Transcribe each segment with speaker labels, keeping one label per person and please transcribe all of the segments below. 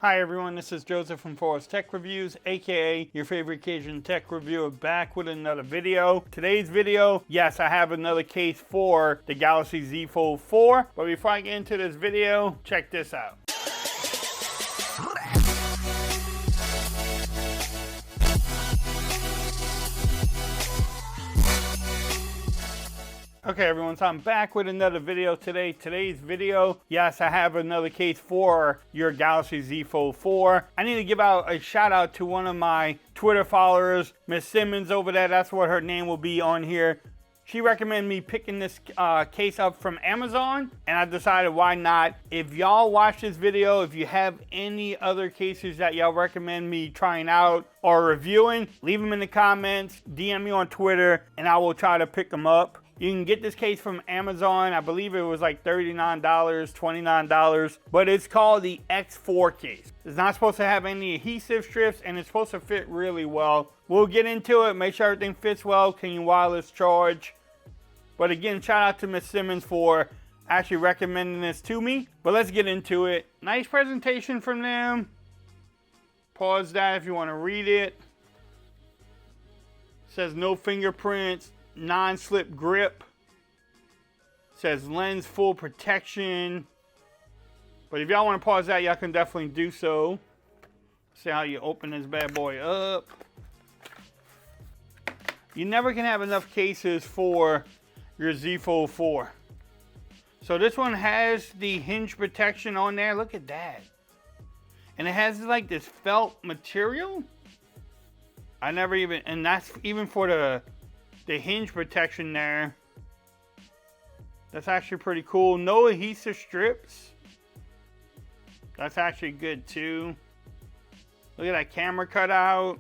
Speaker 1: Hi everyone, this is Joseph from Forest Tech Reviews, aka your favorite Cajun tech reviewer, back with another video. Today's video, yes, I have another case for the Galaxy Z Fold 4, but before I get into this video, check this out. Okay everyone, so I'm back with another video today. Today's video, yes, I have another case for your Galaxy Z Fold 4. I need to give out a shout out to one of my Twitter followers, Miss Simmons over there. That's what her name will be on here. She recommended me picking this case up from Amazon, and I decided why not. If y'all watch this video, if you have any other cases that y'all recommend me trying out or reviewing, leave them in the comments, DM me on Twitter, and I will try to pick them up. You can get this case from Amazon. I believe it was like $39, $29, but it's called the X4 case. It's not supposed to have any adhesive strips, and it's supposed to fit really well. We'll get into it, make sure everything fits well, can you wireless charge. But again, shout out to Miss Simmons for actually recommending this to me. But let's get into it. Nice presentation from them. Pause that if you want to read it. It says no fingerprints, non-slip grip. It says lens full protection. But if y'all want to pause that, y'all can definitely do so. See how you open this bad boy up. You never can have enough cases for your Z Fold 4. So this one has the hinge protection on there. Look at that. And it has like this felt material. I never even, and that's even for the hinge protection there. That's actually pretty cool. No adhesive strips. That's actually good too. Look at that camera cutout.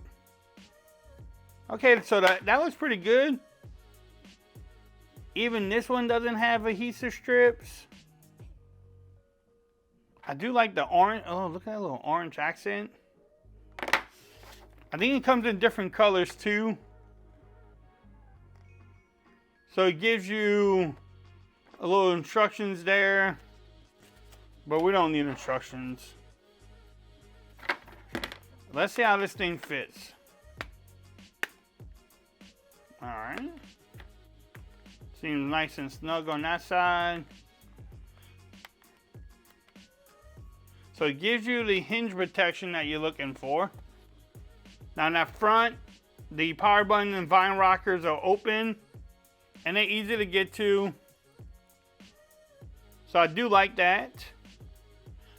Speaker 1: Okay, so that looks pretty good. Even this one doesn't have adhesive strips. I do like the orange. Oh, look at that little orange accent. I think it comes in different colors too. So it gives you a little instructions there, but we don't need instructions. Let's see how this thing fits. All right. Seems nice and snug on that side. So it gives you the hinge protection that you're looking for. Now in that front, the power button and vine rockers are open and they're easy to get to. So I do like that.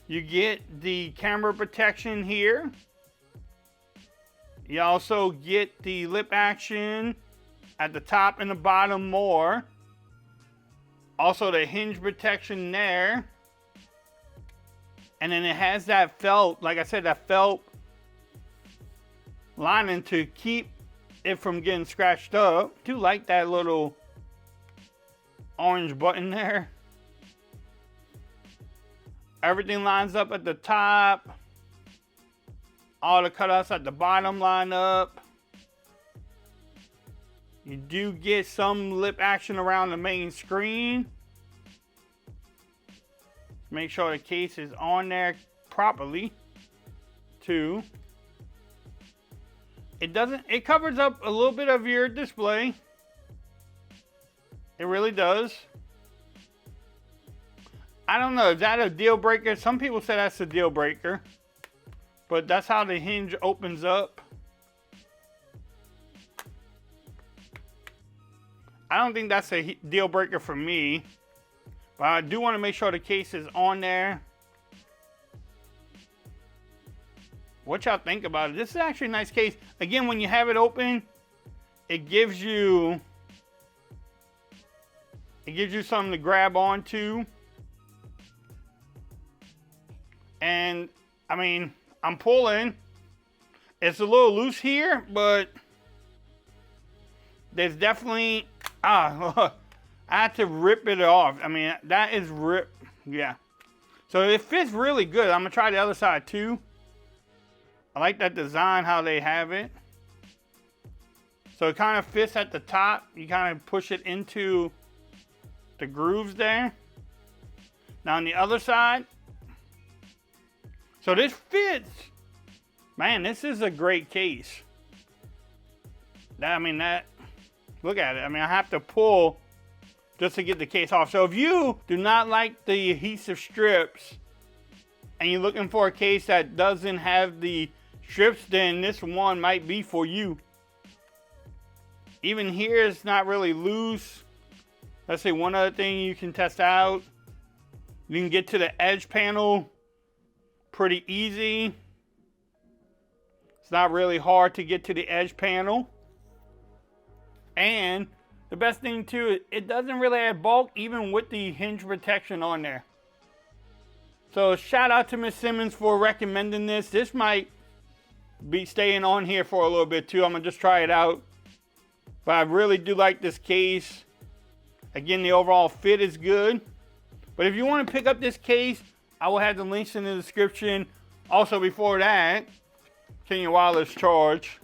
Speaker 1: You get the camera protection here. You also get the lip action at the top and the bottom more. Also the hinge protection there. And then it has that felt, like I said, that felt lining to keep it from getting scratched up. I do like that little orange button there. Everything lines up at the top. All the cutouts at the bottom line up. You do get some lip action around the main screen. Make sure the case is on there properly too. It covers up a little bit of your display. It really does. I don't know, is that a deal breaker? Some people say that's a deal breaker, but that's how the hinge opens up. I don't think that's a deal breaker for me, but I do want to make sure the case is on there. What y'all think about it? This is actually a nice case. Again, when you have it open, it gives you something to grab onto. And I mean, I'm pulling. It's a little loose here, but there's definitely, I had to rip it off. I mean, that is ripped, yeah. So it fits really good. I'm gonna try the other side too. I like that design, how they have it. So it kind of fits at the top. You kind of push it into the grooves there. Now on the other side, So this fits. Man, this is a great case. I mean, look at it. I mean, I have to pull just to get the case off. So if you do not like the adhesive strips and you're looking for a case that doesn't have the strips, then this one might be for you. Even here, it's not really loose. Let's say one other thing you can test out. You can get to the edge panel pretty easy. It's not really hard to get to the edge panel. And the best thing too, it doesn't really add bulk even with the hinge protection on there. So shout out to Miss Simmons for recommending this. This might be staying on here for a little bit too. I'm gonna just try it out. But I really do like this case. Again, the overall fit is good. But if you want to pick up this case, I will have the links in the description. Also, before that, can you wireless charge?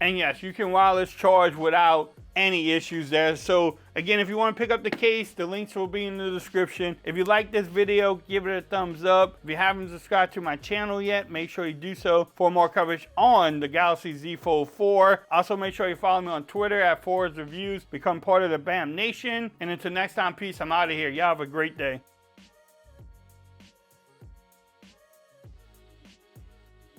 Speaker 1: And yes, you can wireless charge without any issues there. So again, if you want to pick up the case, the links will be in the description. If you like this video, give it a thumbs up. If you haven't subscribed to my channel yet, make sure you do so for more coverage on the Galaxy Z Fold 4. Also, make sure you follow me on Twitter at Forwards Reviews. Become part of the BAM Nation. And until next time, peace. I'm out of here. Y'all have a great day.